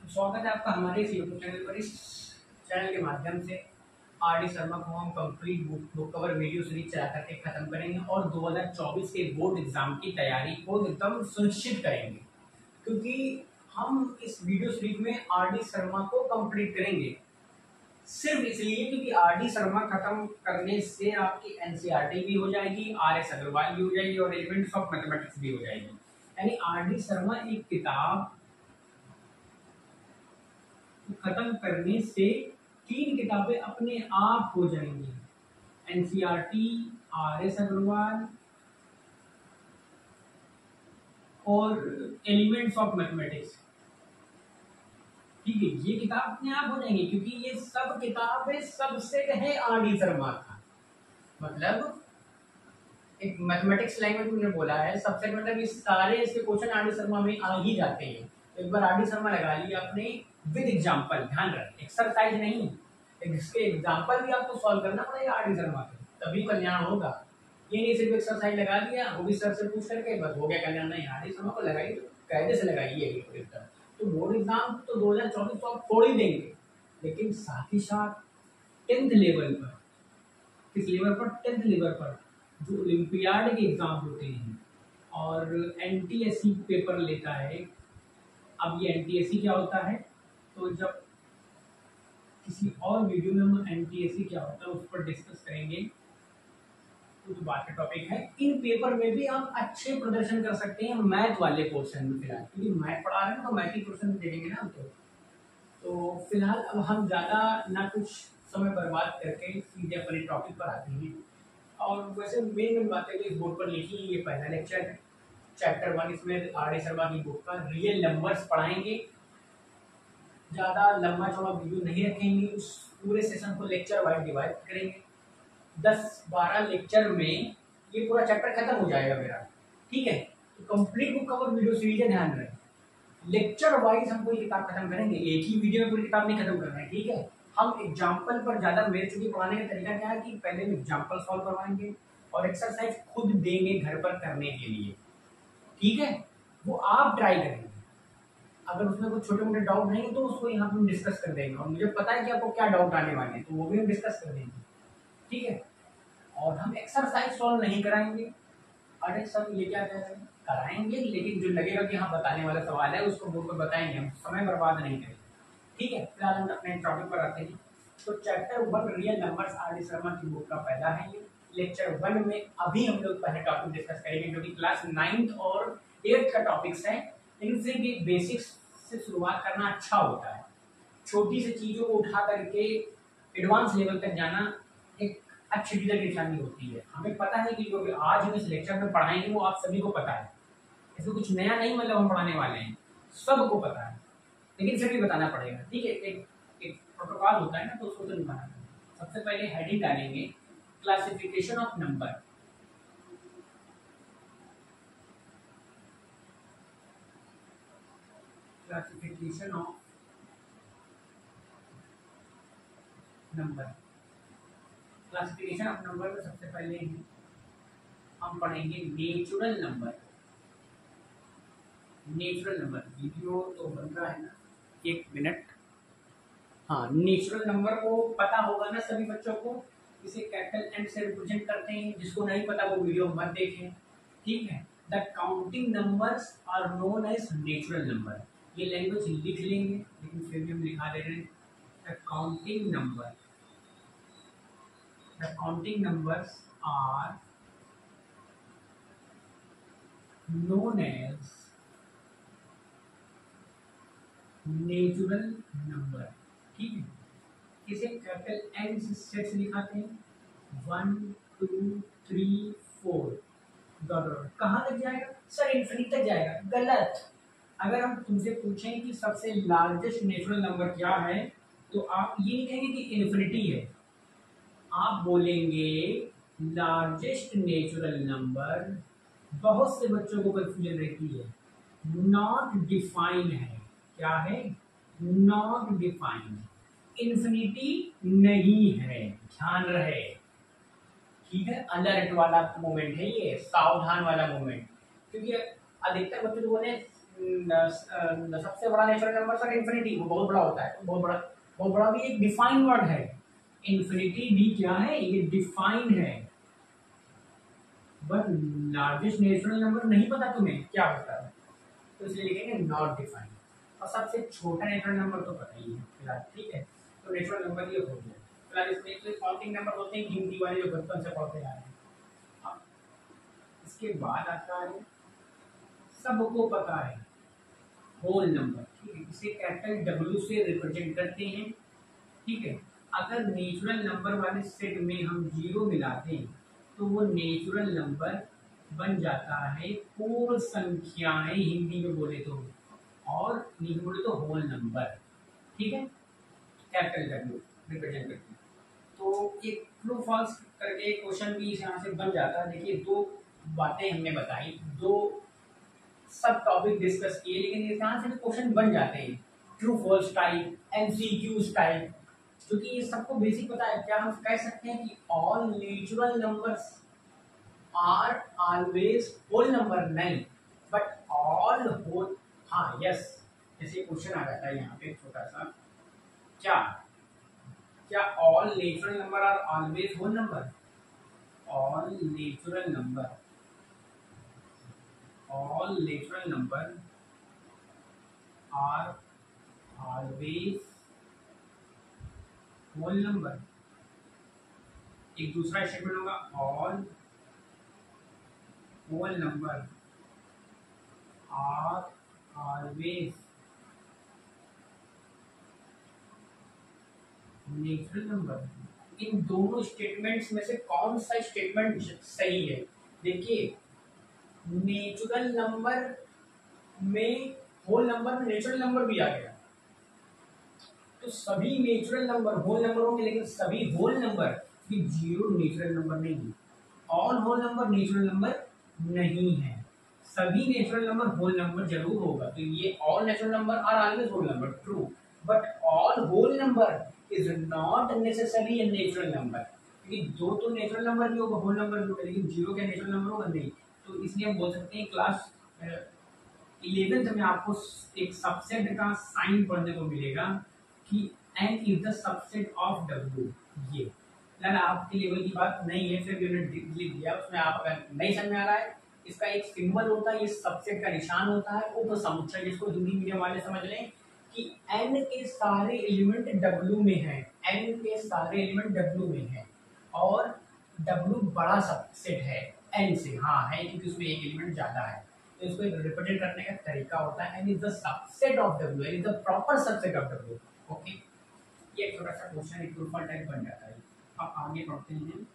स्वागत है आपका हमारे इस यूट्यूब चैनल पर। इस चैनल के माध्यम से आर डी शर्मा को हम complete book cover video series चला करके खत्म करेंगे और 2024 के बोर्ड एग्जाम की तैयारी को एकदम सुनिश्चित करेंगे, क्योंकि हम इस वीडियो सीरीज में आर डी शर्मा को कंप्लीट करेंगे सिर्फ इसलिए क्योंकि आर डी शर्मा खत्म करने से आपकी एनसीईआरटी भी हो जाएगी, आर एस अग्रवाल भी हो जाएगी और एलिमेंट्स ऑफ मैथमेटिक्स भी हो जाएगी। यानी आर डी शर्मा एक किताब खत्म करने से 3 किताबें अपने आप हो जाएंगी, एनसीईआरटी, आर एस अग्रवाल और एलिमेंट्स ऑफ मैथमेटिक्स। ठीक है, ये किताब अपने आप हो जाएंगी क्योंकि ये सब किताबें सबसे है आर डी शर्मा का। मतलब एक मैथमेटिक्स लैंग्वेज में बोला है सबसे, मतलब इस सारे इसके क्वेश्चन आर डी शर्मा में आ ही जाते हैं। तो एक बार आर डी शर्मा लगा लिया आपने विद एग्जाम्पल, ध्यान रखें एक्सरसाइज नहीं, इसके एग्जाम्पल भी आपको सॉल्व करना पड़ेगा आर डी शर्मा के, तभी कल्याण होगा। ये नहीं सिर्फ एक्सरसाइज लगा दिया वो भी सर से पूछ करके बस हो गया कल्याण, नहीं आर डी शर्मा को लगाइए, कायदे से लगाइए। तो बोर्ड एग्जाम तो 2024 को आप छोड़ ही देंगे, लेकिन साथ ही साथ 10th लेवल पर, किस लेवल पर, 10th लेवल पर जो ओलंपियाड के एग्जाम होते हैं और एनटीएससी पेपर लेता है। अब ये एनटीएससी क्या होता है, तो जब किसी और वीडियो में हम एनटीएससी क्या होता है उस पर डिस्कस करेंगे, तो बात का टॉपिक है। इन पेपर में भी आप अच्छे प्रदर्शन कर सकते हैं मैथ वाले पोर्शन में फिलहाल, क्योंकि मैथ पढ़ा रहे हैं तो मैथ ही पोर्शन में देखेंगे ना हमको। तो फिलहाल अब हम ज़्यादा ना कुछ समय बर्बाद करके सीधे अपने टॉपिक पर आते हैं। और वैसे मेन बातें तो इस बोर्ड पर लिखी, ये पहला लेक्चर है चैप्टर 1, इसमें आर डी शर्मा की बुक का रियल नंबर्स पढ़ाएंगे। ज़्यादा लंबा चौड़ा वीडियो नहीं रखेंगे, उस पूरे सेशन को लेक्चर वाइज डिवाइड करेंगे। 10-12 लेक्चर में ये पूरा चैप्टर खत्म हो जाएगा मेरा, ठीक है। तो complete book cover video series है, ध्यान रखें। लेक्चर वाइज हम पूरी किताब खत्म करेंगे, एक ही वीडियो में पूरी किताब नहीं खत्म करना है, ठीक है। हम एग्जाम्पल पर ज़्यादा, मेरे चूंकि पढ़ाने का तरीका क्या है कि पहले हम एग्जाम्पल सॉल्व करवाएंगे और एक्सरसाइज खुद देंगे घर पर करने के लिए, ठीक है। वो आप ट्राई करेंगे, अगर उसमें कुछ छोटे मोटे डाउट नहीं तो उसको यहाँ पे हम डिस्कस कर देंगे, और मुझे पता है कि आपको क्या डाउट आने वाले हैं तो वो भी हम डिस्कस कर देंगे, ठीक है। और हम एक्सरसाइज सॉल्व नहीं कराएंगे, अरे सर ये क्या कह रहे हैं, कराएंगे, लेकिन जो लगेगा कि हाँ बताने वाला सवाल है उसको बोर्ड पर बताएंगे, हम समय बर्बाद नहीं करेंगे, ठीक है। फिलहाल हम अपने टॉपिक पर आते हैं। तो chapter 1 real numbers R D Sharma की बुक का पहला है ये। लेक्चर 1 में अभी हम लोग पहले टॉपिक डिस्कस करेंगे जो कि क्लास 9th और 8th का टॉपिक्स है, लेकिन फिर भी बेसिक्स से शुरुआत करना अच्छा होता है। छोटी सी चीज़ों को उठा करके एडवांस लेवल तक जाना एक अच्छी टीचर की निशानी होती है। हमें पता है कि जो आज हम इस लेक्चर में पढ़ाएंगे वो आप सभी को पता है, इसमें कुछ नया नहीं मतलब हम पढ़ाने वाले हैं, सबको पता है, लेकिन फिर भी बताना पड़ेगा, ठीक है। एक प्रोटोकॉल होता है ना, तो उसको तो निभाना पड़ेगा। सबसे पहले हेडिंग डालेंगे classification of number. Classification of number, classification of number में सबसे पहले हम पढ़ेंगे natural number. Natural number video तो बन रहा है ना, 1 मिनट। हाँ, नेचुरल नंबर को पता होगा ना सभी बच्चों को, इसे कैपिटल एन से रिप्रेजेंट करते हैं। जिसको नहीं पता वो वीडियो मत देखें, ठीक है। The counting numbers are known as natural number. ये लैंग्वेज लिख लेंगे, लेकिन फिर भी हम लिखा दे रहे हैं। The counting number, the counting numbers are known as natural number, ठीक है। इसे कैपिटल एन से सेट्स दिखाते हैं, 1 2 3 4 डॉट। कहाँ तक जाएगा सर, इन्फिनिटी तक जाएगा, गलत। अगर हम तुमसे पूछें कि सबसे लार्जेस्ट नेचुरल नंबर क्या है, तो आप ये नहीं कहेंगे कि इन्फिनिटी है, आप बोलेंगे लार्जेस्ट नेचुरल नंबर। बहुत से बच्चों को कंफ्यूजन रहती है, नॉट डिफाइन है, क्या है, नॉट डिफाइन, इन्फिनिटी नहीं है, ध्यान रहे, ठीक है। अलर्ट वाला मोमेंट है ये, सावधान वाला मोमेंट, क्योंकि अधिकतर बच्चे तो बोले सबसे बड़ा नेचुरल नंबर सर इन्फिनिटी, वो बहुत बड़ा होता है, बहुत बड़ा भी एक डिफाइन वर्ड है। इन्फिनिटी भी क्या है, ये डिफाइंड है। बट लार्जेस्ट नेचुरल नंबर नहीं पता तुम्हें क्या होता है, तो इसलिए लिखेंगे नॉट डिफाइंड। और सबसे छोटा नेचुरल नंबर तो पता ही है फिलहाल, ठीक है। तो नेचुरल नंबर ये हो गया फिलहाल। इसमें जो काउंटिंग नंबर होते हैं गिनती वाले, जो बचपन से पढ़ते आ रहे हैं। अब इसके बाद आता है, सबको पता है, होल नंबर, ठीक है। इसे कैपिटल डब्ल्यू से रिप्रेजेंट करते हैं, ठीक है। अगर नेचुरल नंबर वाले सेट में हम जीरो मिलाते हैं तो वो नेचुरल नंबर बन जाता है पूर्ण संख्याएं, हिंदी में बोले तो, और इंग्लिश में बोले तो होल नंबर, ठीक है। कैपिटल डब्ल्यू रिप्रेजेंट करते हैं। तो एक ट्रू फॉल्स करके क्वेश्चन भी इस यहाँ से बन जाता है। देखिए, दो बातें हमने बताई, दो सब टॉपिक डिस्कस किए, लेकिन यहाँ से भी क्वेश्चन बन जाते हैं true false type, MCQ type, क्योंकि ये सबको बेसिक पता है। क्या हम कह सकते हैं कि all natural numbers are always whole number? नहीं, बट ऑल होल, हाँ यस। जैसे क्वेश्चन आ जाता है यहाँ पे छोटा सा, क्या क्या all natural number are always whole number? All natural number, all natural number are always whole number। एक दूसरा स्टेटमेंट होगा, all whole number are always natural number. इन दोनों स्टेटमेंट्स में से कौन सा स्टेटमेंट सही है? देखिए, नेचुरल नंबर में, होल नंबर में नेचुरल नंबर भी आ गया, तो सभी नेचुरल नंबर होल नंबर होंगे, लेकिन सभी होल नंबर भी जीरो नेचुरल नंबर नहीं है। All whole number natural number नहीं है, सभी नेचुरल नंबर होल नंबर जरूर होगा। तो ये all natural number are always whole number, true, but all whole number is not necessary a natural number, क्योंकि दो तो नेचुरल नंबर भी होगा, होल नंबर भी होगा, लेकिन जीरो क्या नेचुरल नंबर होगा? नहीं। तो इसलिए हम बोल सकते हैं क्लास 11th में आपको एक सबसेट का साइन पढ़ने को मिलेगा कि n is the subset of w। ये लगा आपके लेवल की बात नहीं है, फिर यूनिट लिख दिया, उसमें आप अगर नहीं समझ में आ रहा है, इसका एक सिंबल होता है, ये सबसेट का निशान होता है, उपसमुच्चय, जिसको हिंदी मीडियम वाले समझ लें कि n के सारे एलिमेंट w में है, n के सारे एलिमेंट w में है, और w बड़ा सबसेट है n से, हाँ है, क्योंकि उसमें एक एलिमेंट ज्यादा है। तो इसको एक रिप्रेजेंट करने का तरीका होता है, n is the subset of w, n is the proper subset of w। Okay, ये छोटा सा क्वेश्चन एक ट्रू फॉल्स टाइप बन जाता है। अब आगे पढ़ते हैं,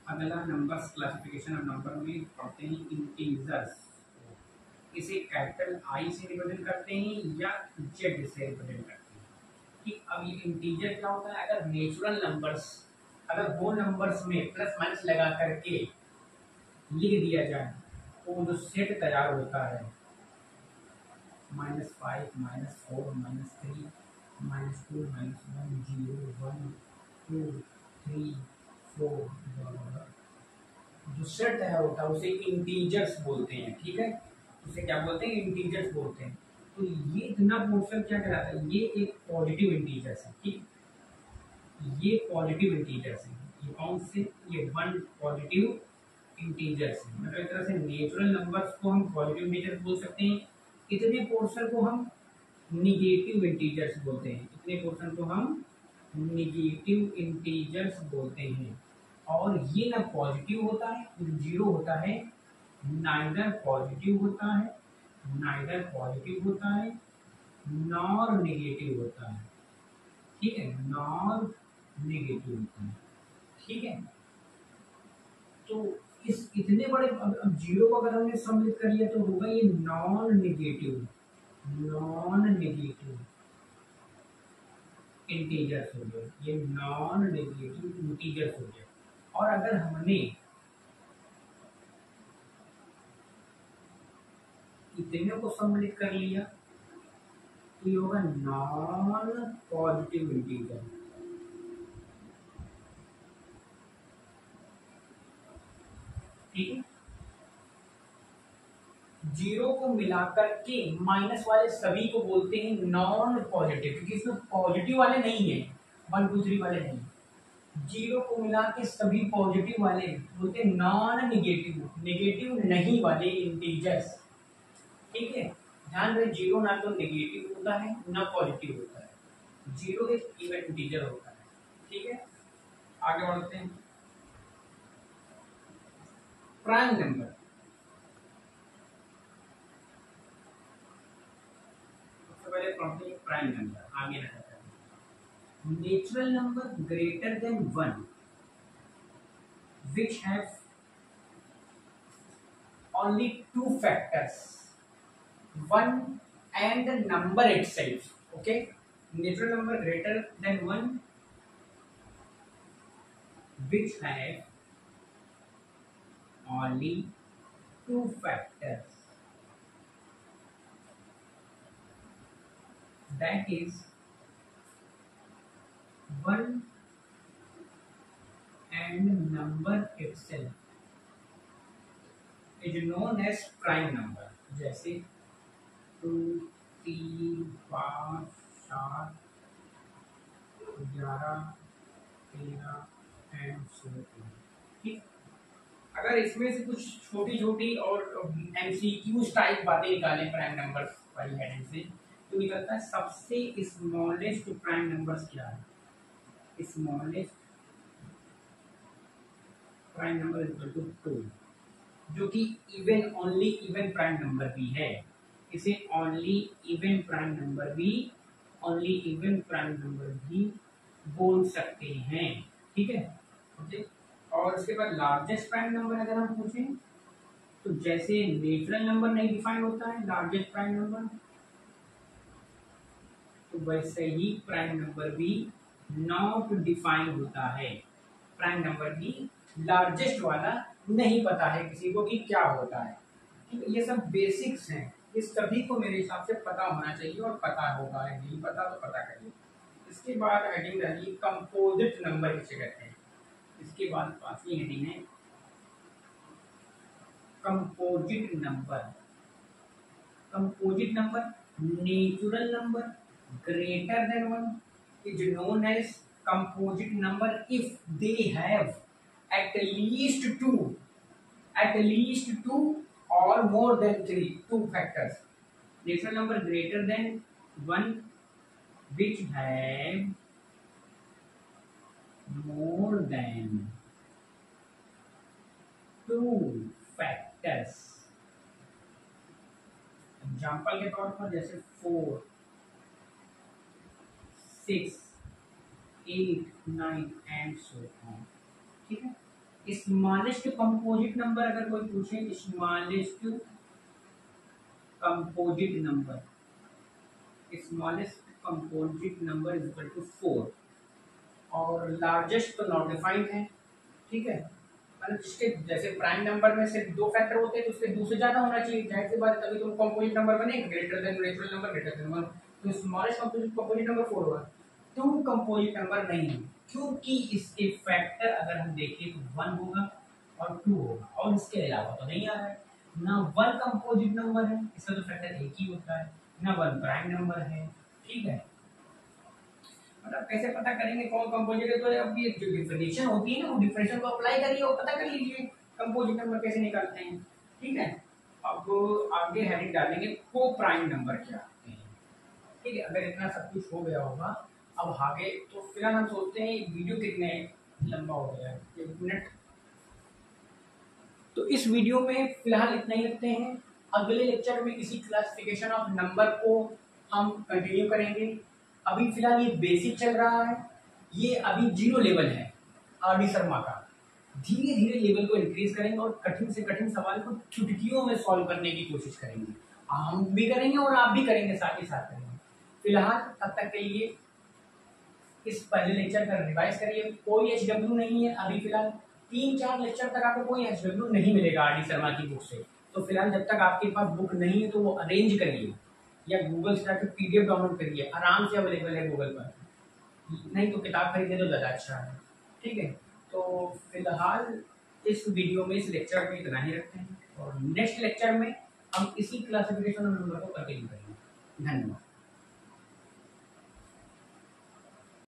अगला नंबर्स क्लासिफिकेशन ऑफ नंबर में पढ़ते हैं इंटीजर्स। इसे कैपिटल आई से रिप्रेजेंट करते हैं या जेड से रिप्रेजेंट करते हैं। कि अब ये इंटीजर क्या होता है? अगर नेचुरल नंबर्स, अगर वो नंबर्स में प्लस माइनस लगा करके लिख दिया जाए तो जो सेट तैयार होता है, -5, -4, -3, -2, -1, 0, 1, 2, 3, 4, जो सेट तैयार होता है उसे इंटीजर्स बोलते हैं, ठीक है। उसे क्या बोलते हैं? इंटीजर्स बोलते हैं। तो ये इतना पोर्शन क्या कहलाता है? ये एक पॉजिटिव इंटीजर्स है, ठीक। ये पॉजिटिव इंटीजर्स है, ये कौन से? ये 1 पॉजिटिव इंटीजर्स है। मतलब एक तरह से नेचुरल नंबर्स को हम पॉजिटिव इंटीजर्स बोल सकते हैं, इतने पोर्शन को हम निगेटिव इंटीजर्स बोलते हैं, इतने पोर्शन को हम निगेटिव इंटीजर्स बोलते हैं। और ये ना पॉजिटिव होता है, जीरो होता है, नाइदर पॉजिटिव होता है, नाइदर पॉजिटिव होता है, नॉर नेगेटिव होता है, ठीक है, नॉर नेगेटिव होता है, ठीक है। तो इस इतने बड़े, अब जीरो को अगर हमने सम्मिलित कर लिया तो होगा ये non negative, non negative integers हो गए, ये नॉन नेगेटिव इंटीजर्स हो गए। और अगर हमने इतने को सम्मिलित कर लिया तो ये होगा नॉन पॉजिटिव इंटीजर, ठीक है। जीरो को मिलाकर के माइनस वाले सभी को बोलते हैं नॉन पॉजिटिव, क्योंकि इसमें पॉजिटिव वाले नहीं है, 1 2 3 वाले नहीं। जीरो को मिला के सभी पॉजिटिव वाले बोलते हैं नॉन निगेटिव, निगेटिव नहीं वाले इंटीजर्स। ठीक है, ध्यान रहे जीरो ना तो निगेटिव होता है ना पॉजिटिव होता है, जीरो एक इवन इंटीजर होता है। ठीक है, आगे बढ़ते हैं। प्राइम नंबर, सबसे पहले पढ़ते हैं प्राइम नंबर, आगे ना natural number greater than 1 which have only 2 factors, 1 and the number itself. Okay, natural number greater than 1 which have only 2 factors, that is 1 and number itself is known as prime number। जैसे 2 3 5 7 11 13 and so on. ठीक, अगर इसमें से कुछ छोटी छोटी और MCQs type बातें निकालें प्राइम नंबर्स वाली हेडिंग से, तो निकलता है सबसे स्मॉलेस्ट प्राइम नंबर्स क्या है। Smallest prime number equal to 2, जो कि even only even prime number भी है। इसे ओनली इवन प्राइम नंबर भी, ओनली इवन प्राइम नंबर भी बोल सकते हैं। ठीक है, ओके। और उसके बाद लार्जेस्ट प्राइम नंबर अगर हम पूछें तो जैसे नेचुरल नंबर नहीं डिफाइन होता है लार्जेस्ट प्राइम नंबर, तो वैसे ही प्राइम नंबर भी नॉट डिफाइन होता है। प्राइम नंबर भी लार्जेस्ट वाला नहीं पता है किसी को कि क्या होता है। ठीक है, ये सब बेसिक्स हैं, ये सभी को मेरे हिसाब से पता होना चाहिए और पता होगा, नहीं पता तो पता करिए। इसके बाद हेडिंग रही कंपोजिट नंबर किसे कहते हैं। इसके बाद पांचवी हेडिंग है composite number. Composite number natural number greater than 1 is known as composite number if they have at least two or more than 2 factors। natural number greater than 1 which have more than 2 factors। Example के तौर पर जैसे 4 6 8 9 and so on. ठीक है, smallest composite number अगर कोई पूछे, smallest composite number, smallest composite number is equal to 4 और लार्जेस्ट तो नॉट डिफाइंड है। ठीक है, मतलब जिसके जैसे प्राइम नंबर में सिर्फ 2 फैक्टर होते हैं तो उसके 2 से ज्यादा होना चाहिए, जाहिर सी बात है, तभी तो कंपोजिट नंबर बनेगा greater than natural number greater than 1। तो स्मॉलेस्ट कंपोजिट नंबर 4 होगा, 2 कंपोजिट नंबर नहीं है, क्योंकि इसके फैक्टर अगर हम देखें तो 1 होगा और 2 होगा और इसके अलावा तो नहीं आ रहा है। ना 1 कंपोजिट नंबर है, इसका तो फैक्टर एक ही होता है, ना 1 प्राइम नंबर है। ठीक है, मतलब कैसे पता करेंगे कौन कंपोजिट है, तो अब ये जो डिफरेंशिएशन होती है ना, वो डिफरेंशिएशन को अप्लाई करिए और पता कर लीजिए कंपोजिट नंबर कैसे निकालते हैं। ठीक है, अब आगे हेडिंग डालेंगे को प्राइम नंबर क्या होते हैं। ठीक है, अगर इतना सब कुछ हो गया होगा अब आगे, तो फिलहाल हम सोचते हैं वीडियो कितने लंबा हो गया है, 1 मिनट, तो इस वीडियो में फिलहाल इतना ही रखते हैं। अगले लेक्चर में इसी क्लासिफिकेशन ऑफ नंबर को हम कंटिन्यू करेंगे। अभी फिलहाल ये बेसिक चल रहा है, ये अभी 0 लेवल है आर.डी. शर्मा का। धीरे धीरे लेवल को इंक्रीज करेंगे और कठिन से कठिन सवाल को चुटकियों में सॉल्व करने की कोशिश करेंगे। हम भी करेंगे और आप भी करेंगे, साथ ही साथ करेंगे। फिलहाल तब तक के लिए इस पहले लेक्चर का रिवाइज करिए। कोई HW नहीं है अभी फिलहाल, 3-4 लेक्चर तक आपको कोई HW नहीं मिलेगा आर.डी. शर्मा की बुक से। तो फिलहाल जब तक आपके पास बुक नहीं है तो वो अरेंज करिए या गूगल से जाकर PDF डाउनलोड करिए, आराम से अवेलेबल है गूगल पर, नहीं तो किताब खरीदे तो ज़्यादा अच्छा है। ठीक है, तो फिलहाल इस वीडियो में, इस लेक्चर में इतना ही रखते हैं और नेक्स्ट लेक्चर में हम इसी क्लासिफिकेशन ऑफ नंबर को कंटिन्यू करेंगे। धन्यवाद।